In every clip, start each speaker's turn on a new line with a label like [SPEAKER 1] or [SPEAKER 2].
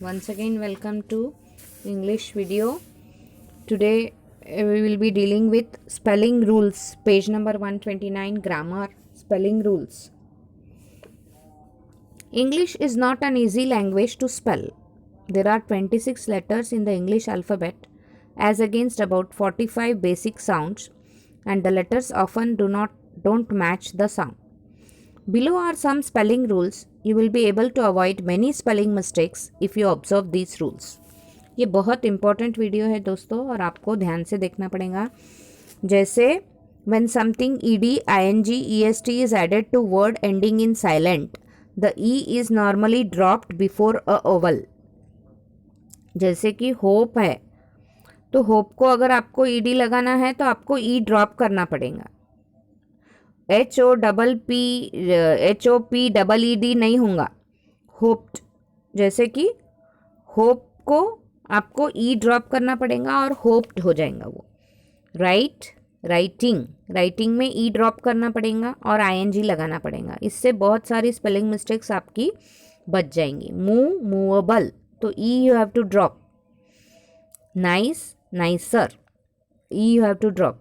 [SPEAKER 1] Once again, welcome to English video. Today we will be dealing with spelling rules, page number 129, grammar, spelling rules. English is not an easy language to spell. There are 26 letters in the English alphabet as against about 45 basic sounds, and the letters often don't match the sound. Below are some spelling rules. You will be able to avoid many spelling mistakes if you observe these rules. ये बहुत important video है दोस्तों और आपको ध्यान से देखना पड़ेगा. जैसे when something ed, ing, est is added to word ending in silent, the e is normally dropped before a vowel. जैसे कि होप है तो होप को अगर आपको ed लगाना है तो आपको e ड्रॉप करना पड़ेगा. HOPPED नहीं होगा. होप्ड, जैसे कि होप को आपको ई ड्रॉप करना पड़ेगा और होप्ड हो जाएगा वो. राइटिंग में ई ड्रॉप करना पड़ेगा और ING लगाना पड़ेगा. इससे बहुत सारी स्पेलिंग मिस्टेक्स आपकी बच जाएंगी. मूवेबल तो E you have to drop. Nicer E you have to drop.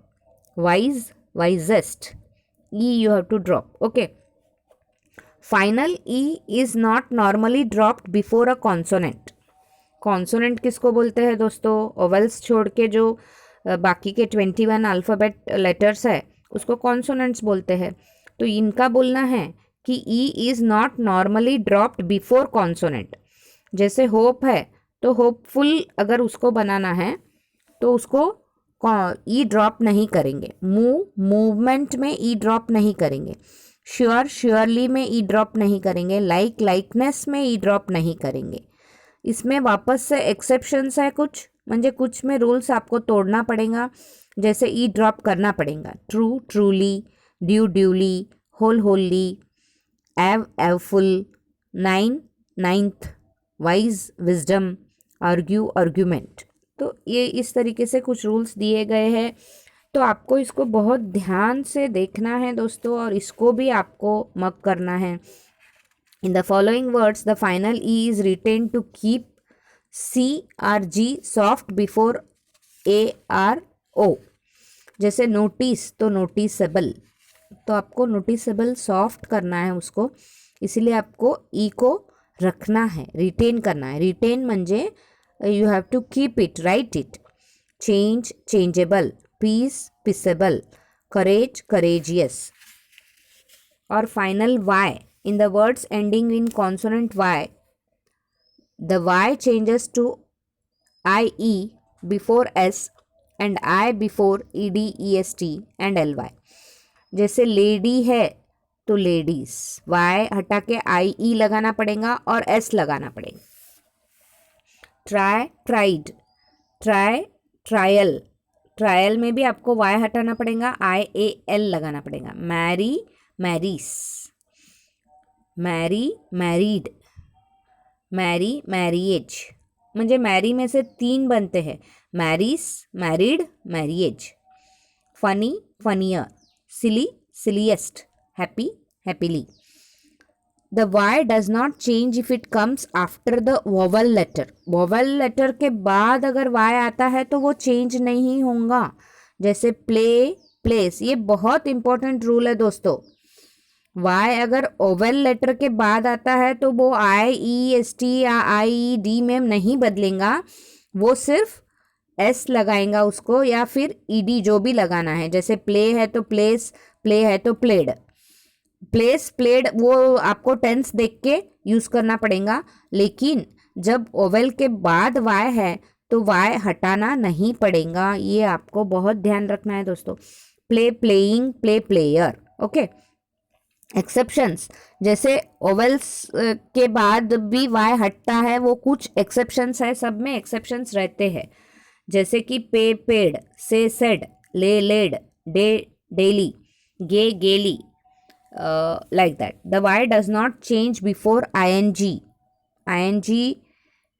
[SPEAKER 1] Wisest E you have to drop. Okay. Final E is not normally dropped before a consonant. Consonant किसको बोलते हैं दोस्तों? Vowels छोड़ के जो बाकी के 21 अल्फ़ाबेट लेटर्स है उसको कॉन्सोनेंट्स बोलते हैं. तो इनका बोलना है कि E is not normally dropped before consonant. जैसे होप है तो होपफुल अगर उसको बनाना है तो उसको ई ड्रॉप नहीं करेंगे. मूवमेंट में ई ड्रॉप नहीं करेंगे. श्योरली में ई ड्रॉप नहीं करेंगे. लाइकनेस में ई ड्रॉप नहीं करेंगे. इसमें वापस से एक्सेप्शंस है कुछ, म्हणजे कुछ में रूल्स आपको तोड़ना पड़ेगा. जैसे ई ड्रॉप करना पड़ेगा. Truly, duly, wholly, awful, ninth, wise, wisdom, argument. तो ये इस तरीके से कुछ रूल्स दिए गए हैं. तो आपको इसको बहुत ध्यान से देखना है दोस्तों और इसको भी आपको मक करना है. In the following words the final E is written to keep CRG soft before ARO. जैसे नोटिस तो नोटिसेबल, तो आपको नोटिसेबल सॉफ्ट करना है उसको, इसलिए आपको ई को रखना है, रिटेन करना है. रिटेन म्हणजे you have to keep it, write it. Changeable, peaceable, courageous. Or final Y. In the words ending in consonant Y, the Y changes to IE before S and I before ED, EST and LY. जैसे lady है तो ladies, Y हटा के IE लगाना पड़ेगा और S लगाना पड़ेगा. ट्रायल में भी आपको Y हटाना पड़ेगा, IAL लगाना पड़ेगा. Marries, married, marriage. म्हणजे मैरी में से 3 बनते हैं, marries, married, marriage. Funnier, silliest, happily. The Y does not change if it comes after the vowel letter. vowel letter के बाद अगर Y आता है तो वो चेंज नहीं होगा. जैसे प्लेस, ये बहुत इंपॉर्टेंट रूल है दोस्तों. Y अगर vowel लेटर के बाद आता है तो वो IEST या IED में नहीं बदलेगा, वो सिर्फ S लगाएगा उसको या फिर ED जो भी लगाना है. जैसे प्ले है तो प्लेस, प्ले है तो प्लेड. प्लेड वो आपको टेंस देख के यूज़ करना पड़ेगा, लेकिन जब ओवेल के बाद वाई है तो वाई हटाना नहीं पड़ेगा. ये आपको बहुत ध्यान रखना है दोस्तों. Playing, player. ओके. एक्सेप्शंस, जैसे ओवेल्स के बाद भी वाई हटता है, वो कुछ एक्सेप्शंस है, सब में एक्सेप्शंस रहते हैं. जैसे कि पेड, से सेड, लेड, डेली, गेली. Like that. The Y does not change before ING. ING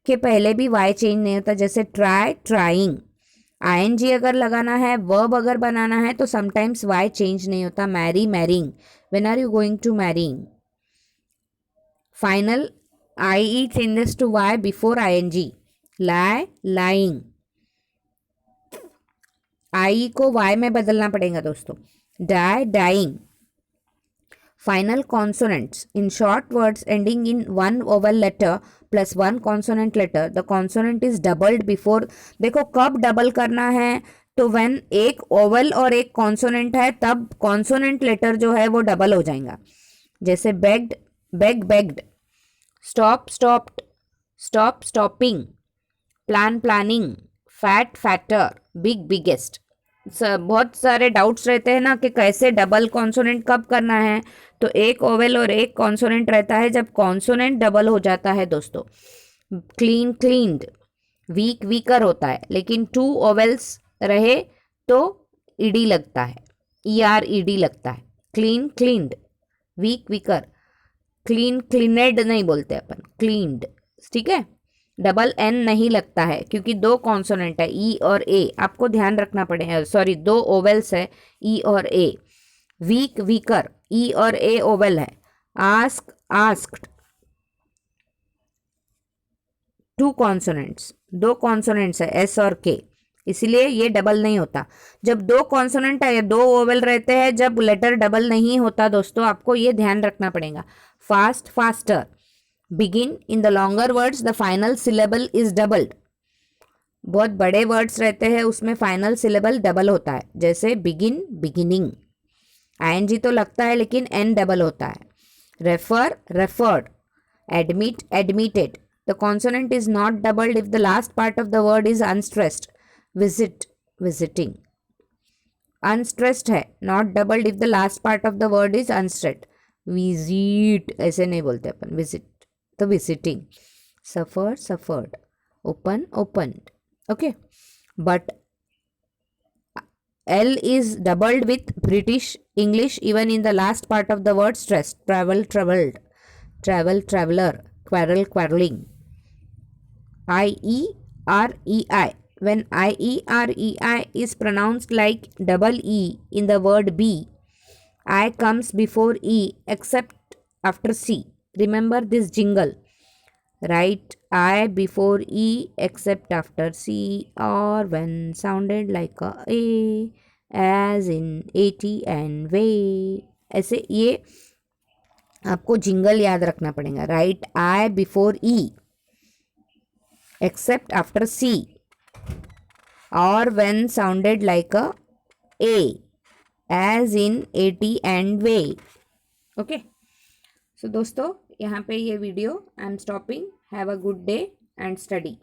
[SPEAKER 1] के पहले भी Y चेंज नहीं होता. जैसे ट्राइंग, ING अगर लगाना है, वर्ब अगर बनाना है तो समटाइम्स Y चेंज नहीं होता. Marrying, when are you going to marrying. Final IE changes to Y before ING. lie, lying. IE को Y में बदलना पड़ेगा दोस्तों. die, dying. Final consonants. In short words ending in one vowel letter plus one consonant letter, the consonant is doubled before. देखो कब double करना है, तो when एक ओवल और एक कॉन्सोनेंट है तब कॉन्सोनेंट लेटर जो है वो डबल हो जाएगा. जैसे begged, beg, begged. Stop, stopped. Stop, stopping. Plan, planning. Fat, fatter. Big, biggest. बहुत सारे डाउट्स रहते हैं ना कि कैसे डबल कॉन्सोनेंट कब करना है. तो एक ओवेल और एक कॉन्सोनेंट रहता है जब कॉन्सोनेंट डबल हो जाता है दोस्तों. Clean, cleaned. वीक, वीकर होता है. लेकिन 2 ओवेल्स रहे तो ईडी लगता है, ER ED लगता है. Clean, cleaned. Weak, weaker. Clean, cleaned नहीं बोलते अपन, क्लीन्ड. ठीक है. डबल एन नहीं लगता है क्योंकि 2 कॉन्सोनेंट है, ई और ए. आपको ध्यान रखना पड़ेगा. सॉरी, 2 ओवेल्स है, ई और ए. Week, weaker. ई और ए ओवेल है. Ask, asked. 2 कॉन्सोनेंट्स, 2 कॉन्सोनेंट्स है, एस और के. इसलिए ये डबल नहीं होता. जब 2 कॉन्सोनेंट है या 2 ओवेल रहते हैं, जब लेटर डबल नहीं होता दोस्तों, आपको ये ध्यान रखना पड़ेगा. Fast, faster. Begin. In the longer words the final syllable is doubled. बहुत बड़े वर्ड्स रहते हैं उसमें फाइनल सिलेबल डबल होता है. जैसे बिगिन, बिगिनिंग. ING तो लगता है लेकिन एन डबल होता है. Refer, referred. Admit, admitted. The consonant is not doubled if the last part of the word is unstressed. Visit, visiting. Unstressed है, not doubled if the last part of the word is unstressed. Visit ऐसे नहीं बोलते अपन, visit तो visiting. Suffer, suffered. Open, opened. Okay. But L is doubled with British English even in the last part of the word stressed. Travel, traveled. Travel, traveler. Quarrel, quarreling. IEREI. When IEREI is pronounced like double E in the word be, I comes before E except after C. Remember this jingle. Write I before E except after C or when sounded like a as in AT and way. ऐसे ये आपको jingle याद रखना पड़ेगा. Right I before E except after C or when sounded like a as in AT and way. Okay. So दोस्तों यहाँ पे ये video I am stopping. Have a good day and study.